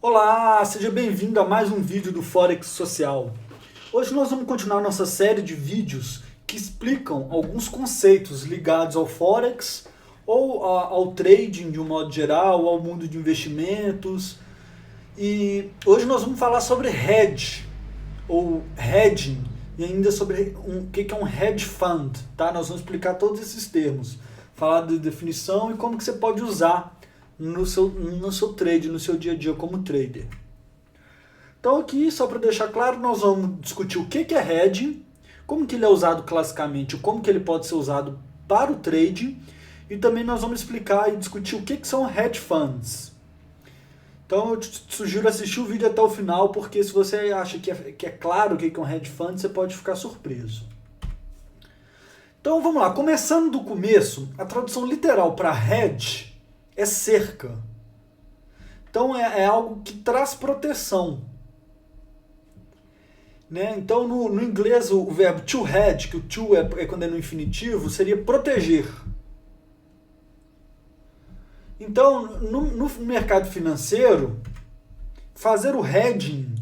Olá, seja bem-vindo a mais um vídeo do Forex Social. Hoje nós vamos continuar nossa série de vídeos que explicam alguns conceitos ligados ao Forex ou ao trading de um modo geral, ao mundo de investimentos. E hoje nós vamos falar sobre hedge ou hedging e ainda sobre o que é um hedge fund, tá? Nós vamos explicar todos esses termos, falar de definição e como que você pode usar no seu trade, no seu dia a dia como trader. Então aqui, só para deixar claro, nós vamos discutir o que é hedging, como que ele é usado classicamente, como que ele pode ser usado para o trade, e também nós vamos explicar e discutir o que são hedge funds. Então eu te sugiro assistir o vídeo até o final, porque se você acha que é claro o que é um hedge fund, você pode ficar surpreso. Então vamos lá, começando do começo, a tradução literal para hedge é cerca. Então é algo que traz proteção. Né? Então no inglês o verbo to hedge, que o to é quando é no infinitivo, seria proteger. Então no mercado financeiro, fazer o hedging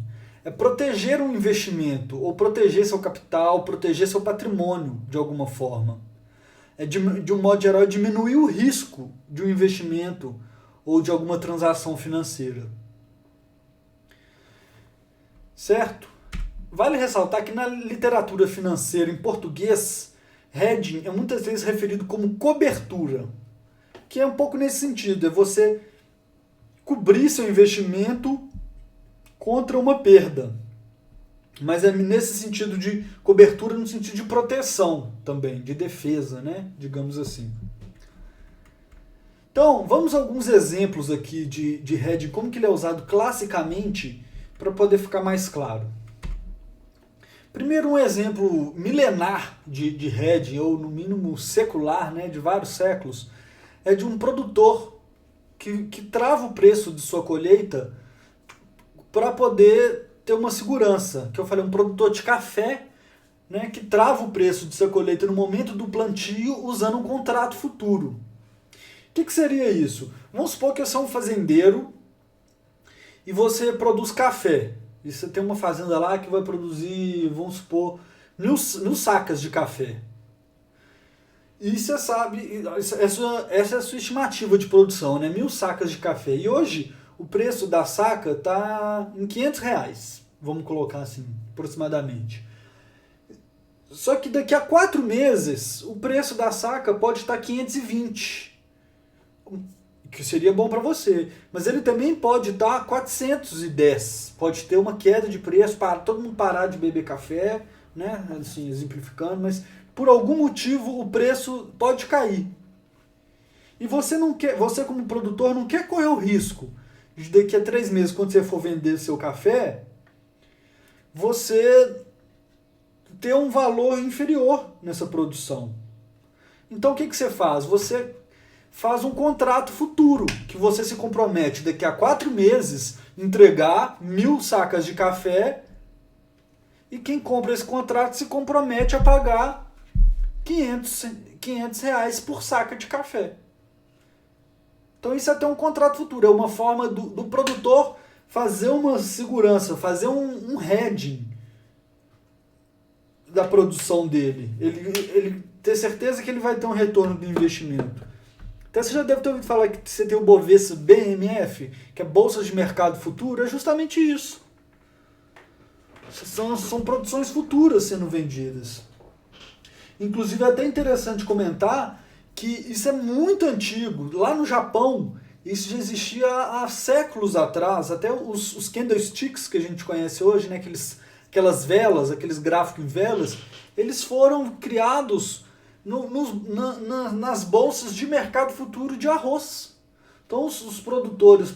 é proteger um investimento, ou proteger seu capital, proteger seu patrimônio de alguma forma. De um modo geral, diminuir o risco de um investimento ou de alguma transação financeira. Certo? Vale ressaltar que na literatura financeira em português, hedging é muitas vezes referido como cobertura, que é um pouco nesse sentido, é você cobrir seu investimento contra uma perda. Mas é nesse sentido de cobertura, no sentido de proteção também, de defesa, né? Digamos assim. Então, vamos a alguns exemplos aqui de hedging, como que ele é usado classicamente, para poder ficar mais claro. Primeiro, um exemplo milenar de hedging, ou no mínimo secular, né, de vários séculos, é de um produtor que trava o preço de sua colheita para poder ter uma segurança, que eu falei, um produtor de café, né, que trava o preço de sua colheita no momento do plantio usando um contrato futuro. O que seria isso? Vamos supor que você é um fazendeiro e você produz café. E você tem uma fazenda lá que vai produzir, vamos supor, mil sacas de café. E você sabe, essa é a sua estimativa de produção, né? 1.000 sacas de café. E hoje o preço da saca está em R$ 500, vamos colocar assim, aproximadamente. Só que daqui a 4 meses o preço da saca pode estar 520, que seria bom para você. Mas ele também pode estar 410, pode ter uma queda de preço para todo mundo parar de beber café, né? Assim, exemplificando, mas por algum motivo o preço pode cair. E você não quer, você como produtor não quer correr o risco de daqui a 3 meses, quando você for vender seu café, você ter um valor inferior nessa produção. Então o que você faz? Você faz um contrato futuro, que você se compromete daqui a 4 meses entregar 1.000 sacas de café, e quem compra esse contrato se compromete a pagar R$ 500 por saca de café. Então isso é até um contrato futuro, é uma forma do produtor fazer uma segurança, fazer um hedging da produção dele. Ele ter certeza que ele vai ter um retorno do investimento. Até você já deve ter ouvido falar que você tem o Bovespa BMF, que é Bolsa de Mercado Futuro, é justamente isso. São produções futuras sendo vendidas. Inclusive é até interessante comentar que isso é muito antigo. Lá no Japão, isso já existia há séculos atrás. Até os candlesticks que a gente conhece hoje, né, aquelas velas, aqueles gráficos em velas, eles foram criados nas bolsas de mercado futuro de arroz. Então os produtores,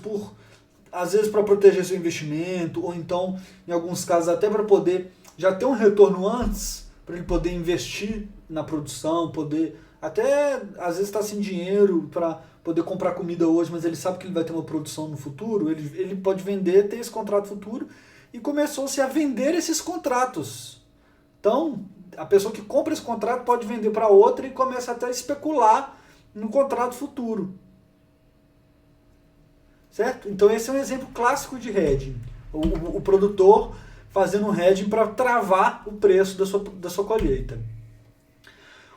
às vezes para proteger seu investimento, ou então, em alguns casos, até para poder já ter um retorno antes, para ele poder investir na produção, poder até às vezes estar sem dinheiro para poder comprar comida hoje, mas ele sabe que ele vai ter uma produção no futuro, ele pode vender, ter esse contrato futuro, e começou-se a vender esses contratos. Então, a pessoa que compra esse contrato pode vender para outra e começa até a especular no contrato futuro. certo? Então esse é um exemplo clássico de hedging. O produtor fazendo um hedging para travar o preço da sua colheita.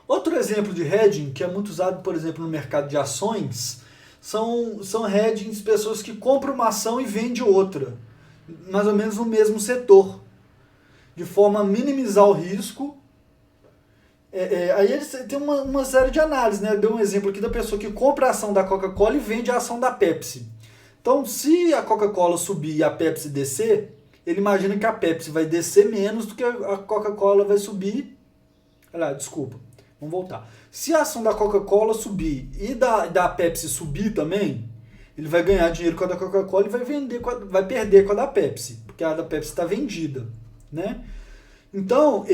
Outro exemplo de hedging, que é muito usado, por exemplo, no mercado de ações, são hedgings, pessoas que compram uma ação e vendem outra, mais ou menos no mesmo setor, de forma a minimizar o risco. Aí eles têm uma série de análises, né? Deu um exemplo aqui da pessoa que compra a ação da Coca-Cola e vende a ação da Pepsi. Então, se a Coca-Cola subir e a Pepsi descer, ele imagina que a Pepsi vai descer menos do que a Coca-Cola vai subir. Desculpa, vamos voltar. Se a ação da Coca-Cola subir e da Pepsi subir também, ele vai ganhar dinheiro com a da Coca-Cola e vai perder com a da Pepsi, porque a da Pepsi está vendida, né? Então,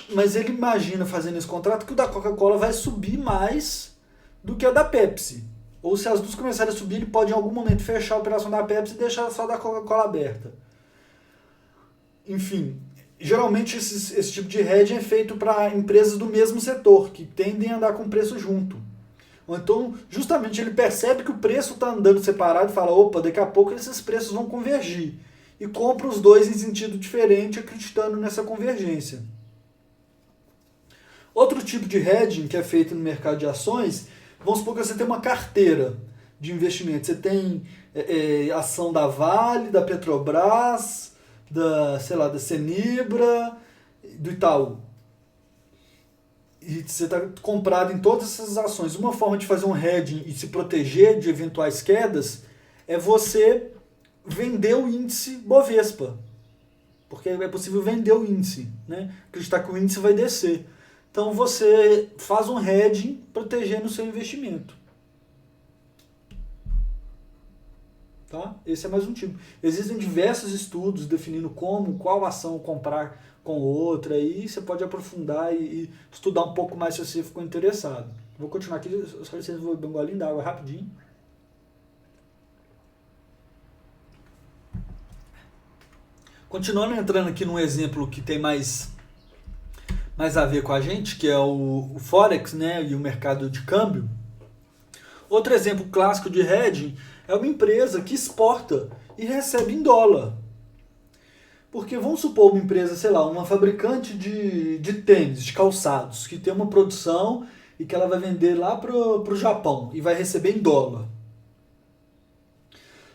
mas ele imagina fazendo esse contrato que o da Coca-Cola vai subir mais do que a da Pepsi. Ou se as duas começarem a subir, ele pode em algum momento fechar a operação da Pepsi e deixar só da Coca-Cola aberta. Enfim, geralmente esse tipo de hedging é feito para empresas do mesmo setor, que tendem a andar com o preço junto. Ou então, justamente, ele percebe que o preço está andando separado e fala, opa, daqui a pouco esses preços vão convergir. E compra os dois em sentido diferente, acreditando nessa convergência. Outro tipo de hedging que é feito no mercado de ações, vamos supor que você tem uma carteira de investimento. Você tem ação da Vale, da Petrobras, da Cenibra, do Itaú. E você está comprado em todas essas ações. Uma forma de fazer um hedging e se proteger de eventuais quedas é você vender o índice Bovespa. Porque é possível vender o índice, né? Acreditar que o índice vai descer. Então você faz um hedging protegendo o seu investimento. Tá? Esse é mais um tipo. Existem diversos estudos definindo qual ação comprar com outra, e você pode aprofundar e estudar um pouco mais se você ficou interessado. Vou continuar aqui, só vocês vão beber um golinho d'água rapidinho. Continuando entrando aqui num exemplo que tem mais a ver com a gente, que é o Forex, né, e o mercado de câmbio. Outro exemplo clássico de hedging é uma empresa que exporta e recebe em dólar. Porque vamos supor uma empresa, sei lá, uma fabricante de tênis, de calçados, que tem uma produção e que ela vai vender lá pro Japão e vai receber em dólar.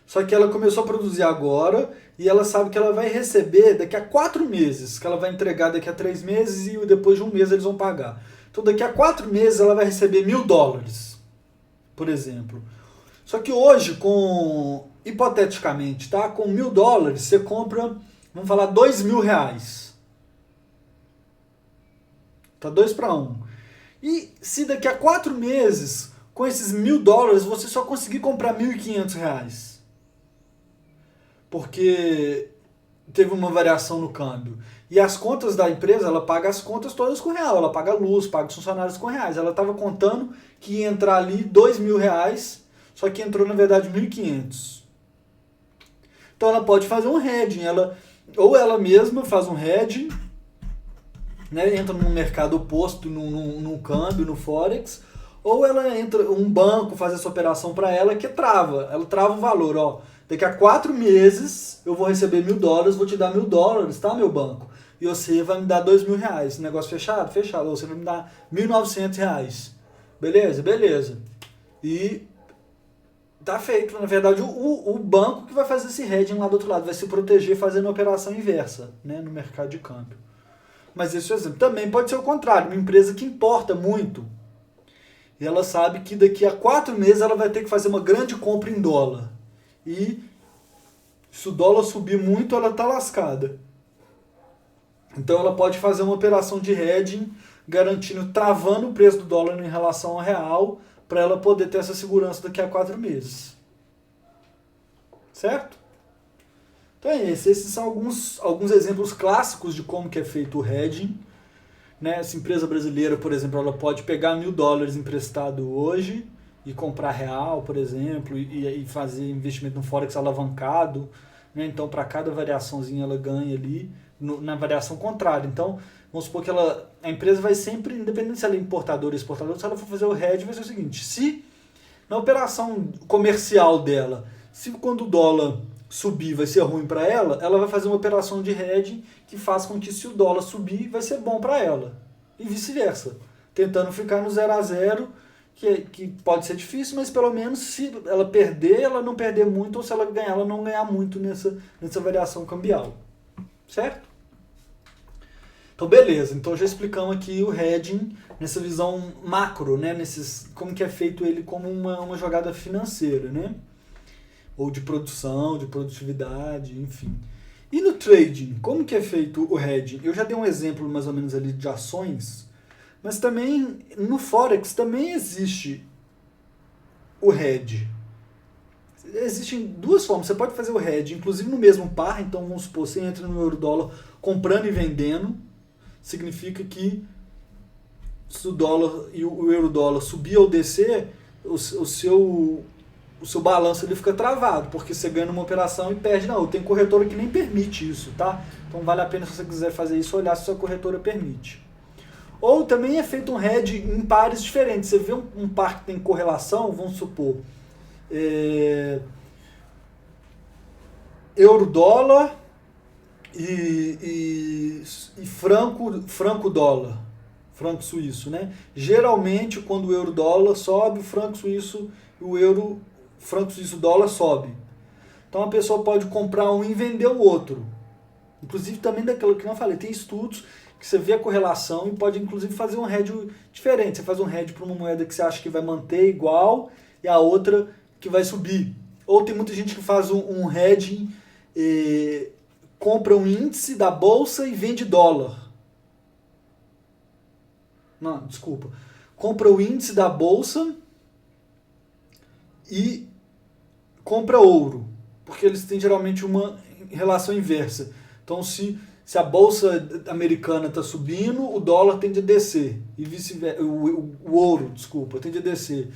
Só que ela começou a produzir agora e ela sabe que ela vai receber daqui a 4 meses, que ela vai entregar daqui a 3 meses e depois de um mês eles vão pagar. Então daqui a 4 meses ela vai receber $1.000, por exemplo. Só que hoje, hipoteticamente, tá? Com $1.000 você compra, vamos falar, R$2.000. Tá 2 para 1. E se daqui a 4 meses, com esses $1.000, você só conseguir comprar R$1.500? Porque teve uma variação no câmbio. E as contas da empresa, ela paga as contas todas com real. Ela paga luz, paga os funcionários com reais. Ela estava contando que ia entrar ali R$2.000, só que entrou, na verdade, 1.500. Então ela pode fazer um hedging. Ou ela mesma faz um hedging, né, entra num mercado oposto, num câmbio, no Forex, ou um banco faz essa operação para ela que trava. Ela trava o valor, ó. Daqui a 4 meses eu vou receber $1.000, vou te dar $1.000, tá, meu banco? E você vai me dar R$2.000. Negócio fechado? Fechado. Ou você vai me dar R$1.900. Beleza? Beleza. E tá feito. Na verdade, o banco que vai fazer esse hedging lá do outro lado, vai se proteger fazendo a operação inversa, né, no mercado de câmbio. Mas esse é o exemplo. Também pode ser o contrário. Uma empresa que importa muito e ela sabe que daqui a 4 meses ela vai ter que fazer uma grande compra em dólar. E se o dólar subir muito, ela está lascada. Então ela pode fazer uma operação de hedging, travando o preço do dólar em relação ao real, para ela poder ter essa segurança daqui a 4 meses. Certo? Então esses são alguns exemplos clássicos de como que é feito o hedging. Né? Essa empresa brasileira, por exemplo, ela pode pegar $1.000 emprestado hoje e comprar real, por exemplo, e fazer investimento no Forex alavancado, né? Então, para cada variaçãozinha ela ganha ali, na variação contrária. Então, vamos supor que a empresa vai sempre, independente se ela é importadora ou exportadora, se ela for fazer o hedge, vai ser o seguinte: se Na operação comercial dela, se quando o dólar subir vai ser ruim para ela, ela vai fazer uma operação de hedging que faz com que se o dólar subir vai ser bom para ela. E vice-versa. Tentando ficar no 0 a 0, que pode ser difícil, mas pelo menos se ela perder, ela não perder muito, ou se ela ganhar, ela não ganhar muito nessa variação cambial. Certo? Então, beleza. Então, já explicamos aqui o hedging nessa visão macro, né? Como que é feito ele como uma jogada financeira, né? Ou de produção, de produtividade, enfim. E no trading, como que é feito o hedging? Eu já dei um exemplo mais ou menos ali de ações, mas também no Forex também existe o hedge. Existem duas formas. Você pode fazer o hedge, inclusive no mesmo par. Então, vamos supor, você entra no euro-dólar comprando e vendendo. Significa que se o dólar e o euro-dólar subir ou descer, o seu balanço ele fica travado, porque você ganha numa operação e perde na outra. Tem corretora que nem permite isso, tá? Então vale a pena, se você quiser fazer isso, olhar se a sua corretora permite. Ou também é feito um hedge em pares diferentes. Você vê um par que tem correlação, vamos supor, euro-dólar e franco-dólar, franco suíço, né? Geralmente, quando o euro-dólar sobe, o franco suíço e o franco suíço-dólar sobe. Então, a pessoa pode comprar um e vender o outro. Inclusive, também daquilo que eu falei, tem estudos que você vê a correlação e pode, inclusive, fazer um hedge diferente. Você faz um hedge para uma moeda que você acha que vai manter igual e a outra que vai subir. Ou tem muita gente que faz um hedging, compra um índice da bolsa e vende dólar. Não, desculpa. Compra o índice da bolsa e compra ouro. Porque eles têm geralmente uma relação inversa. Então, se a bolsa americana está subindo, o dólar tende a descer. E vice-versa. O ouro, desculpa, tende a descer.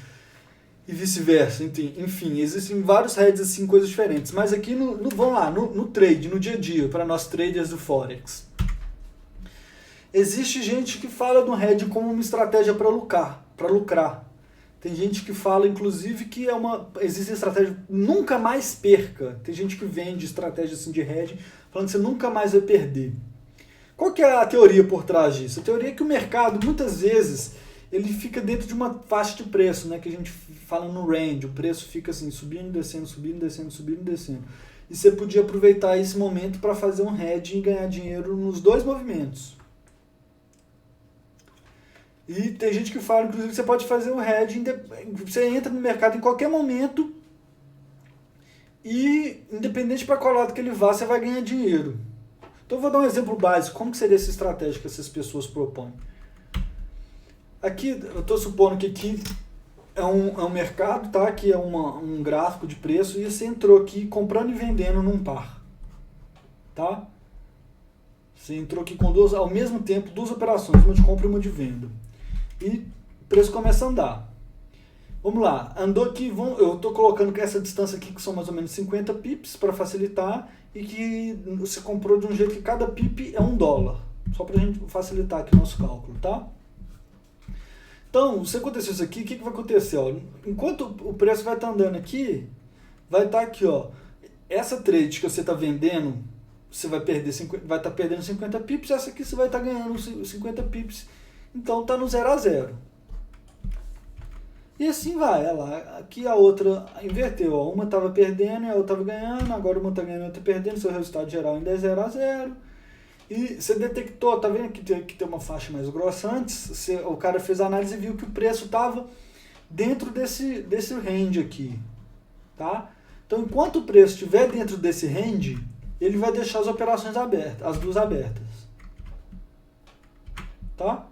E vice-versa. Enfim, existem vários hedges, assim, coisas diferentes. Mas aqui, vamos lá, no trade, no dia a dia, para nós traders do Forex. Existe gente que fala do hedge como uma estratégia para lucrar. Tem gente que fala, inclusive, que existe estratégia nunca mais perca. Tem gente que vende estratégia assim, de hedge, falando que você nunca mais vai perder. Qual que é a teoria por trás disso? A teoria é que o mercado, muitas vezes, ele fica dentro de uma faixa de preço, né, que a gente fala no range. O preço fica assim, subindo, descendo, subindo, descendo, subindo, descendo. E você podia aproveitar esse momento para fazer um hedge e ganhar dinheiro nos dois movimentos. E tem gente que fala, inclusive, que você pode fazer um hedge, você entra no mercado em qualquer momento e, independente para qual lado que ele vá, você vai ganhar dinheiro. Então eu vou dar um exemplo básico, como que seria essa estratégia que essas pessoas propõem. Aqui, eu estou supondo que aqui é um mercado, tá? Aqui é um gráfico de preço e você entrou aqui comprando e vendendo num par. Tá? Você entrou aqui com ao mesmo tempo, duas operações, uma de compra e uma de venda. E o preço começa a andar. Vamos lá, andou aqui, eu estou colocando essa distância aqui, que são mais ou menos 50 pips, para facilitar, e que você comprou de um jeito que cada pip é $1. Só para a gente facilitar aqui o nosso cálculo, tá? Então, se acontecer isso aqui, o que vai acontecer? Ó? Enquanto o preço vai estar andando aqui, vai estar aqui, ó. Essa trade que você está vendendo, você vai estar perdendo 50 pips, essa aqui você vai estar ganhando 50 pips. Então está no 0 a 0. E assim vai. Aqui a outra inverteu. Ó. Uma estava perdendo e a outra estava ganhando. Agora uma está ganhando e a outra está perdendo. Seu resultado geral ainda é 0 a 0. E você detectou, tá vendo que tem uma faixa mais grossa antes? O cara fez a análise e viu que o preço estava dentro desse range aqui. Tá? Então enquanto o preço estiver dentro desse range, ele vai deixar as operações abertas, as duas abertas. Tá?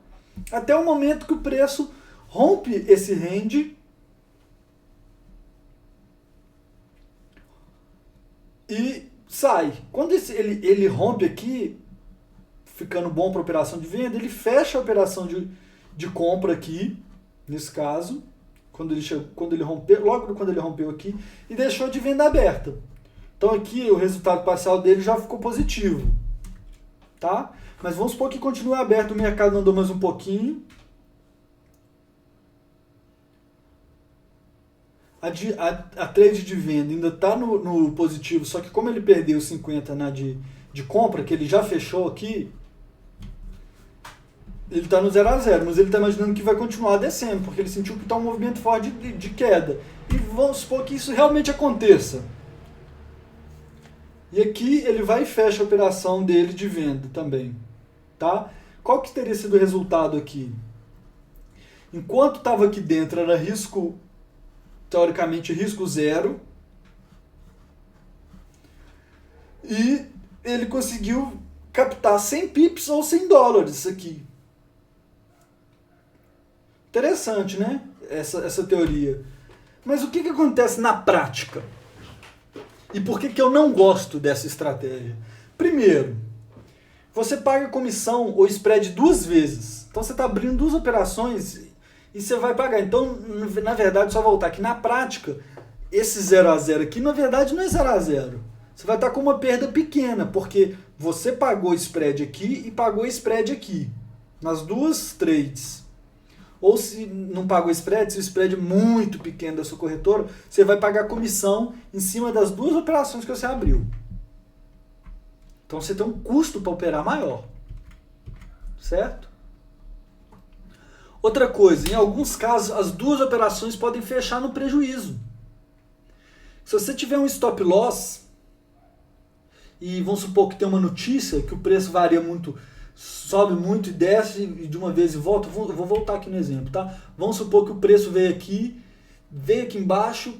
Até o momento que o preço rompe esse range e sai. Quando ele rompe aqui, ficando bom para operação de venda, ele fecha a operação de compra aqui, nesse caso, logo quando ele rompeu aqui, e deixou de venda aberta. Então aqui o resultado parcial dele já ficou positivo. Tá? Mas vamos supor que continue aberto, o mercado andou mais um pouquinho. a trade de venda ainda está no positivo, só que como ele perdeu 50 na de compra, que ele já fechou aqui, ele está no 0 a 0, mas ele está imaginando que vai continuar descendo, porque ele sentiu que está um movimento forte de queda. E vamos supor que isso realmente aconteça. E aqui ele vai e fecha a operação dele de venda também. Tá? Qual que teria sido o resultado aqui? Enquanto estava aqui dentro era risco, teoricamente risco zero, e ele conseguiu captar 100 pips ou 100 dólares aqui. Interessante, né? Essa teoria. Mas o que acontece na prática? E por que eu não gosto dessa estratégia? Primeiro, você paga comissão ou spread 2 vezes. Então você está abrindo 2 operações e você vai pagar. Então, na verdade, só voltar aqui na prática, esse 0 a 0 aqui, na verdade, não é 0 a 0. Você vai estar com uma perda pequena, porque você pagou spread aqui e pagou spread aqui, nas 2 trades. Ou se não pagou spread, se o spread é muito pequeno da sua corretora, você vai pagar comissão em cima das 2 operações que você abriu. Então você tem um custo para operar maior. Certo? Outra coisa, em alguns casos, as 2 operações podem fechar no prejuízo. Se você tiver um stop loss, e vamos supor que tem uma notícia que o preço varia muito, sobe muito e desce de uma vez e volta, vou voltar aqui no exemplo, tá? Vamos supor que o preço veio aqui embaixo,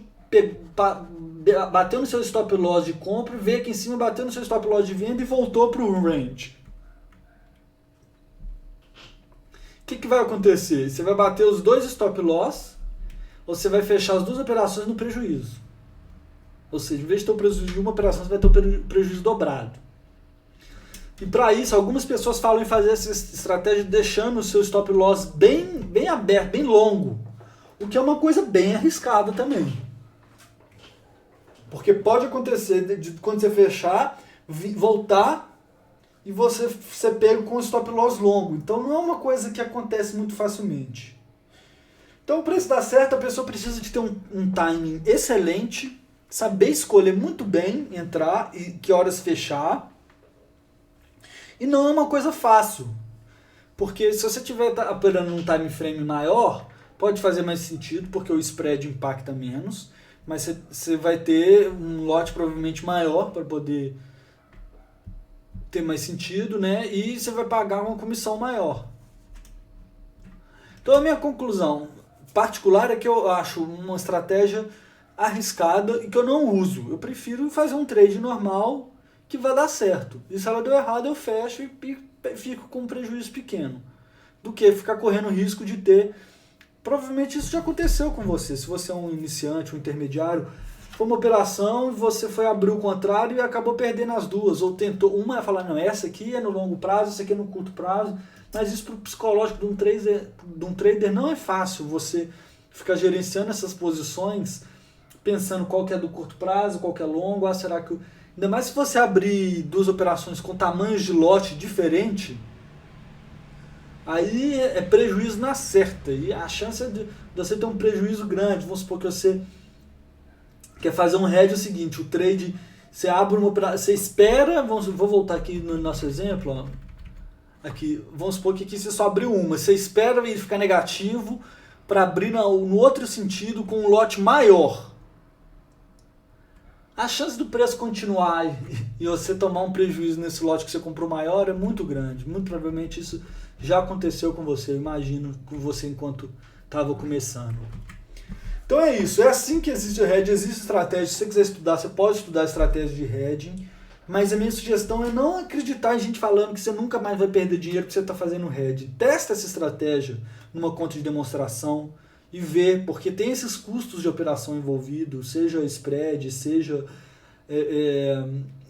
bateu no seu stop loss de compra, veio aqui em cima, bateu no seu stop loss de venda e voltou para o range. O que vai acontecer? Você vai bater os 2 stop loss, ou você vai fechar as 2 operações no prejuízo. Ou seja, em vez de ter o prejuízo de uma operação, você vai ter o prejuízo dobrado. E para isso, algumas pessoas falam em fazer essa estratégia deixando o seu stop loss bem aberto, bem longo. O que é uma coisa bem arriscada também. Porque pode acontecer de quando você fechar, voltar e você ser pego com o stop loss longo. Então não é uma coisa que acontece muito facilmente. Então para isso dar certo, a pessoa precisa de ter um timing excelente, saber escolher muito bem, entrar e que horas fechar. E não é uma coisa fácil, porque se você estiver operando num time frame maior, pode fazer mais sentido, porque o spread impacta menos, mas você vai ter um lote provavelmente maior para poder ter mais sentido, né? E você vai pagar uma comissão maior. Então a minha conclusão particular é que eu acho uma estratégia arriscada e que eu não uso. Eu prefiro fazer um trade normal que vai dar certo. E se ela deu errado, eu fecho e fico com um prejuízo pequeno. Do que ficar correndo o risco de ter... Provavelmente isso já aconteceu com você. Se você é um iniciante, um intermediário, foi uma operação e você foi abrir o contrário e acabou perdendo as 2. Ou tentou... Uma é falar, não, essa aqui é no longo prazo, essa aqui é no curto prazo. Mas isso para o psicológico de um trader não é fácil. Você ficar gerenciando essas posições, pensando qual que é do curto prazo, qual que é longo. Ah, será que... Ainda mais se você abrir 2 operações com tamanhos de lote diferente, aí é prejuízo na certa. E a chance é de você ter um prejuízo grande. Vamos supor que você quer fazer um hedge, é o seguinte, o trade, você abre uma operação, você espera, vou voltar aqui no nosso exemplo, ó, aqui, vamos supor que aqui você só abriu uma, você espera e ficar negativo para abrir no outro sentido com um lote maior. A chance do preço continuar e você tomar um prejuízo nesse lote que você comprou maior é muito grande. Muito provavelmente isso já aconteceu com você, eu imagino, com você enquanto estava começando. Então é isso, é assim que existe o hedging, existe estratégia. Se você quiser estudar, você pode estudar estratégia de hedging, mas a minha sugestão é não acreditar em gente falando que você nunca mais vai perder dinheiro porque você está fazendo hedging. Testa essa estratégia numa conta de demonstração e ver, porque tem esses custos de operação envolvidos, seja spread, seja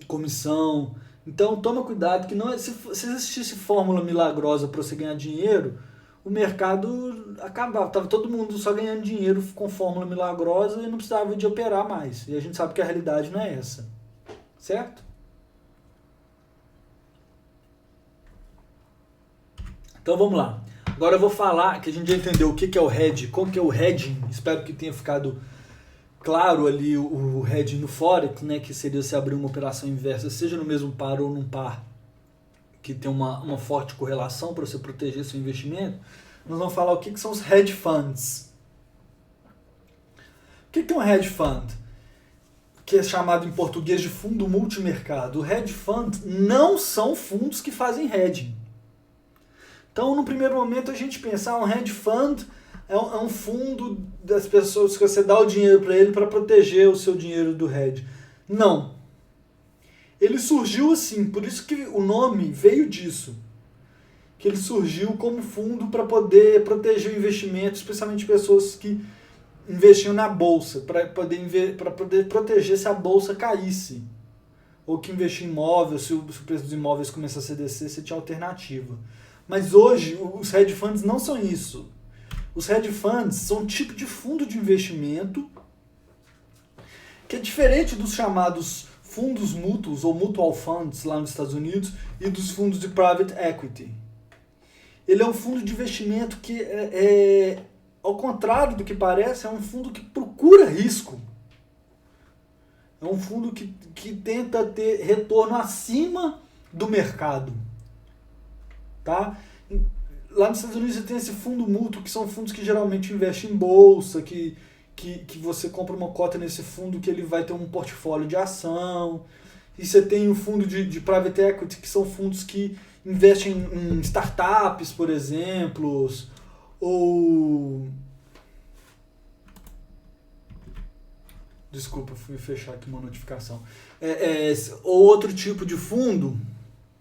comissão. Então toma cuidado, que não se existisse fórmula milagrosa para você ganhar dinheiro, o mercado acabava, estava todo mundo só ganhando dinheiro com fórmula milagrosa e não precisava de operar mais. E a gente sabe que a realidade não é essa. Certo? Então vamos lá. Agora eu vou falar que a gente já entendeu o que é o hedge, como que é o hedging. Espero que tenha ficado claro ali o hedge no Forex, né, que seria se abrir uma operação inversa, seja no mesmo par ou num par que tem uma forte correlação para você proteger seu investimento, nós vamos falar o que são os hedge funds. O que é um hedge fund? Que é chamado em português de fundo multimercado. O hedge fund não são fundos que fazem hedging. Então, no primeiro momento, a gente pensa, um hedge fund é um fundo das pessoas que você dá o dinheiro para ele para proteger o seu dinheiro do hedge. Não. Ele surgiu assim, por isso que o nome veio disso. Que ele surgiu como fundo para poder proteger o investimento, especialmente pessoas que investiam na bolsa, para poder proteger se a bolsa caísse. Ou que investir em imóvel, se o preço dos imóveis começasse a descer, você tinha alternativa. Mas hoje, os hedge funds não são isso. Os hedge funds são um tipo de fundo de investimento que é diferente dos chamados fundos mútuos ou mutual funds lá nos Estados Unidos e dos fundos de private equity. Ele é um fundo de investimento que ao contrário do que parece, é um fundo que procura risco. É um fundo que tenta ter retorno acima do mercado. Tá? Lá nos Estados Unidos você tem esse fundo mútuo, que são fundos que geralmente investem em bolsa, que você compra uma cota nesse fundo que ele vai ter um portfólio de ação. E você tem o fundo de private equity, que são fundos que investem em startups, por exemplo, ou... Desculpa, fui fechar aqui uma notificação. Ou outro tipo de fundo,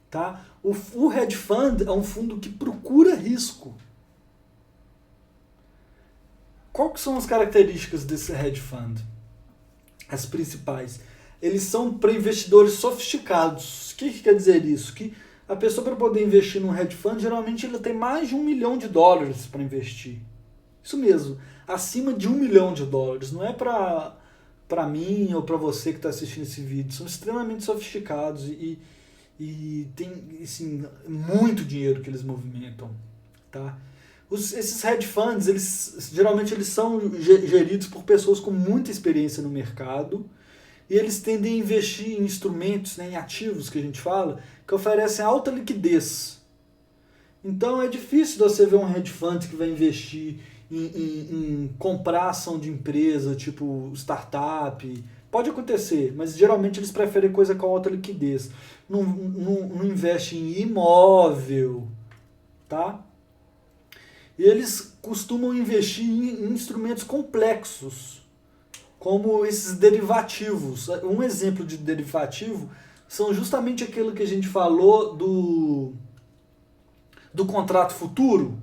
tá? O hedge fund é um fundo que procura risco. Quais são as características desse hedge fund? As principais. Eles são para investidores sofisticados. O que quer dizer isso? Que a pessoa, para poder investir num hedge fund, geralmente ele tem mais de $1 milhão para investir. Isso mesmo, acima de $1 milhão. Não é para mim ou para você que está assistindo esse vídeo. São extremamente sofisticados e tem assim, muito dinheiro que eles movimentam. Tá? Esses hedge funds, geralmente eles são geridos por pessoas com muita experiência no mercado e eles tendem a investir em instrumentos, né, em ativos que a gente fala, que oferecem alta liquidez. Então é difícil você ver um hedge fund que vai investir em comprar ação de empresa, tipo startup. Pode acontecer, mas geralmente eles preferem coisa com alta liquidez. Não investe em imóvel, tá? E eles costumam investir em instrumentos complexos, como esses derivativos. Um exemplo de derivativo são justamente aquilo que a gente falou do contrato futuro.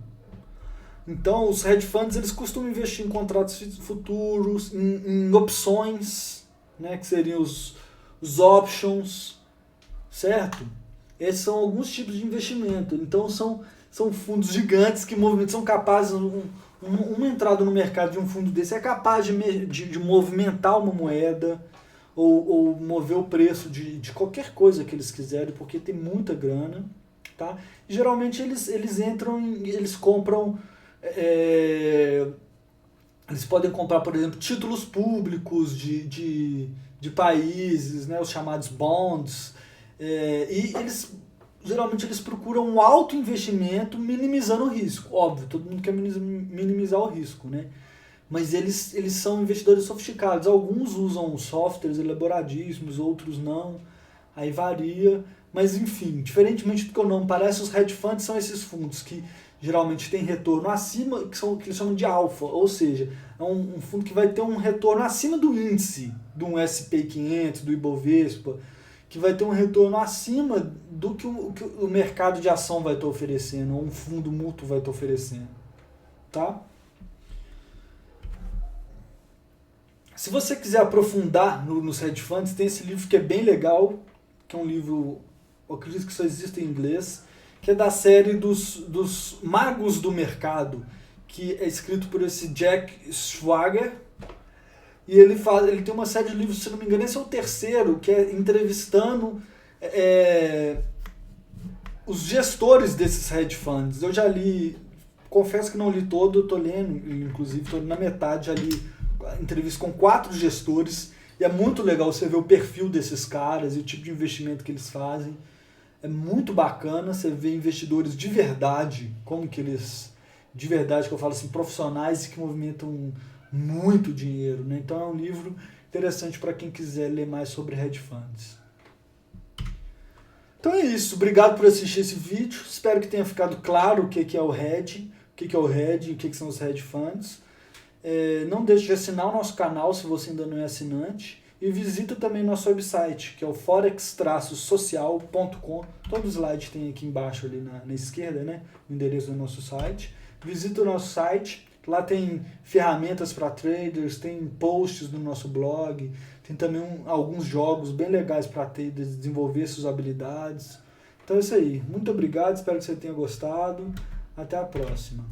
Então, os hedge funds eles costumam investir em contratos futuros, em opções, né, que seriam os options, certo? Esses são alguns tipos de investimento. Então, são fundos gigantes que são capazes, uma entrada no mercado de um fundo desse é capaz de movimentar uma moeda ou mover o preço de qualquer coisa que eles quiserem, porque tem muita grana. Tá? E, geralmente eles entram, eles compram... eles podem comprar, por exemplo, títulos públicos de países, né, os chamados bonds, e geralmente eles procuram um alto investimento minimizando o risco. Óbvio, todo mundo quer minimizar o risco, né? Mas eles são investidores sofisticados. Alguns usam softwares elaboradíssimos, outros não, aí varia. Mas enfim, diferentemente do que o nome parece, os hedge funds são esses fundos que geralmente têm retorno acima, que eles chamam de alfa, ou seja, é um fundo que vai ter um retorno acima do índice, do S&P 500, do Ibovespa, que vai ter um retorno acima do que o mercado de ação vai estar oferecendo, ou um fundo mútuo vai estar oferecendo. Tá? Se você quiser aprofundar nos hedge funds, tem esse livro que é bem legal, que é um livro, eu acredito que só existe em inglês, que é da série dos magos do mercado, que é escrito por esse Jack Schwager, e ele tem uma série de livros, se não me engano, esse é o terceiro, que é entrevistando os gestores desses hedge funds. Eu já li, confesso que não li todo, estou lendo, inclusive estou na metade, já li entrevista com 4 gestores, e é muito legal você ver o perfil desses caras e o tipo de investimento que eles fazem. É muito bacana você ver investidores de verdade, como que eles, de verdade que eu falo assim, profissionais que movimentam muito dinheiro, né? Então é um livro interessante para quem quiser ler mais sobre hedge funds. Então é isso, obrigado por assistir esse vídeo, espero que tenha ficado claro o que é o hedge, o que é o hedge, o que são os hedge funds. Não deixe de assinar o nosso canal se você ainda não é assinante. E visita também nosso website, que é o forex-social.com. Todo slide tem aqui embaixo, ali na esquerda, né? O endereço do nosso site. Visita o nosso site, lá tem ferramentas para traders, tem posts no nosso blog, tem também alguns jogos bem legais para traders desenvolver suas habilidades. Então é isso aí. Muito obrigado, espero que você tenha gostado. Até a próxima.